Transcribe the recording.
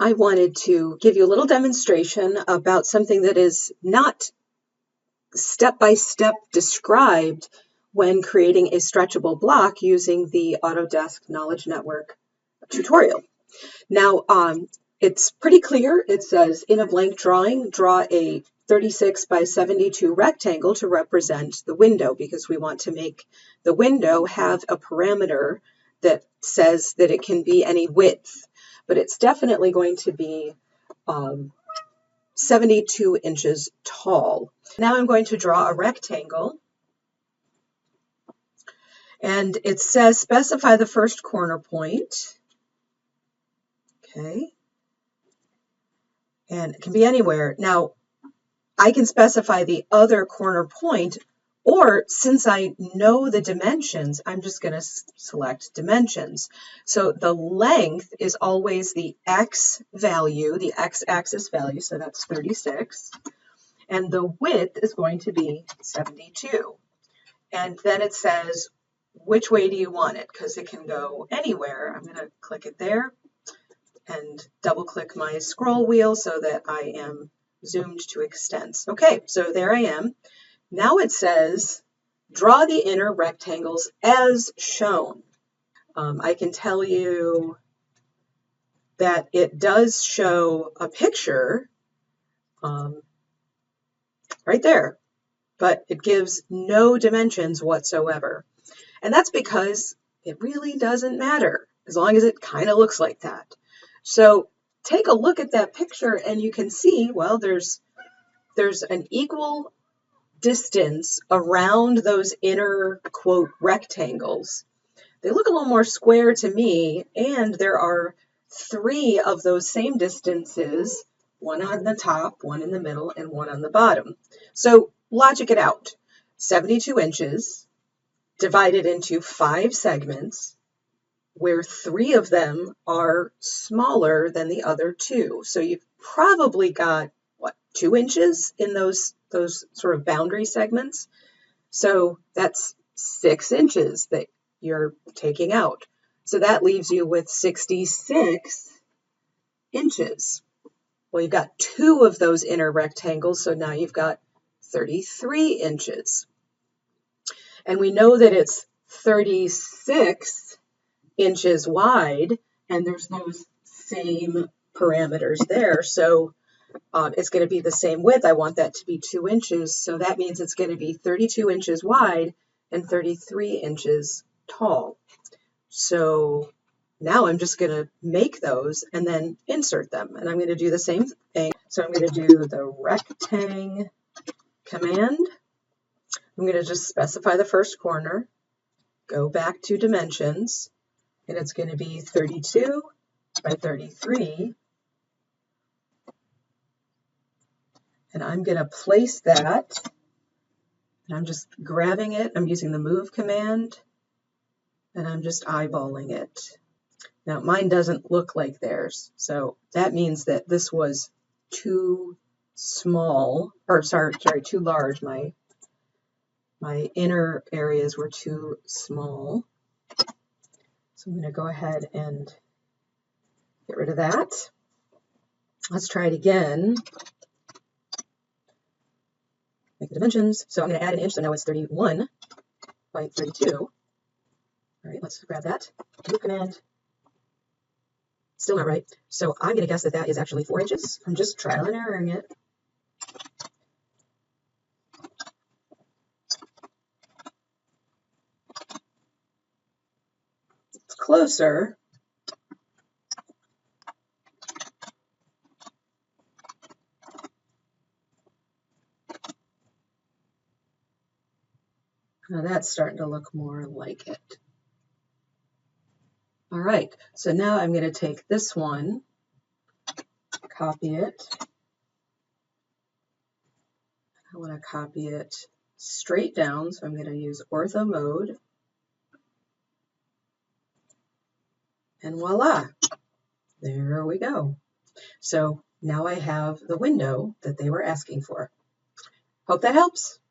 I wanted to give you a little demonstration about something that is not step-by-step described when creating a stretchable block using the Autodesk Knowledge Network tutorial. Now, it's pretty clear. It says, in a blank drawing, draw a 36 by 72 rectangle to represent the window, because we want to make the window have a parameter that says that it can be any width, but it's definitely going to be 72 inches tall. Now I'm going to draw a rectangle, and it says specify the first corner point. Okay, and it can be anywhere. Now I can specify the other corner point, or since I know the dimensions, I'm just going to select dimensions. So the length is always the x value, the x-axis value, so that's 36. And the width is going to be 72. And then it says, which way do you want it? Because it can go anywhere. I'm going to click it there and double click my scroll wheel so that I am zoomed to extents. Okay, so there I am. Now it says, draw the inner rectangles as shown. I can tell you that it does show a picture right there, but it gives no dimensions whatsoever. And that's because it really doesn't matter, as long as it kind of looks like that. So take a look at that picture and you can see, well, there's an equal distance around those inner, quote, rectangles. They look a little more square to me, and there are 3 of those same distances, one on the top, one in the middle, and one on the bottom. So logic it out. 72 inches divided into 5 segments, where 3 of them are smaller than the other 2. So you've probably got, what, 2 inches in those sort of boundary segments. So that's 6 inches that you're taking out. So that leaves you with 66 inches. Well, you've got 2 of those inner rectangles, so now you've got 33 inches. And we know that it's 36 inches wide, and there's those same parameters there. So it's going to be the same width. I want that to be 2 inches. So that means it's going to be 32 inches wide and 33 inches tall. So now I'm just going to make those and then insert them. And I'm going to do the same thing. So I'm going to do the rectang command. I'm going to just specify the first corner, go back to dimensions, and it's going to be 32 by 33. And I'm going to place that, and I'm just grabbing it. I'm using the move command, and I'm just eyeballing it. Now, mine doesn't look like theirs, so that means that this was too small, or sorry, too large. My inner areas were too small. So I'm going to go ahead and get rid of that. Let's try it again. Make the dimensions. So I'm going to add an inch, so now it's 31 by 32. All right, let's grab that. Move command. Still not right. So I'm going to guess that that is actually 4 inches. I'm just trial and erroring it. It's closer. Now that's starting to look more like it. All right, so now I'm going to take this one, copy it. I want to copy it straight down, so I'm going to use ortho mode. And voila, there we go. So now I have the window that they were asking for. Hope that helps.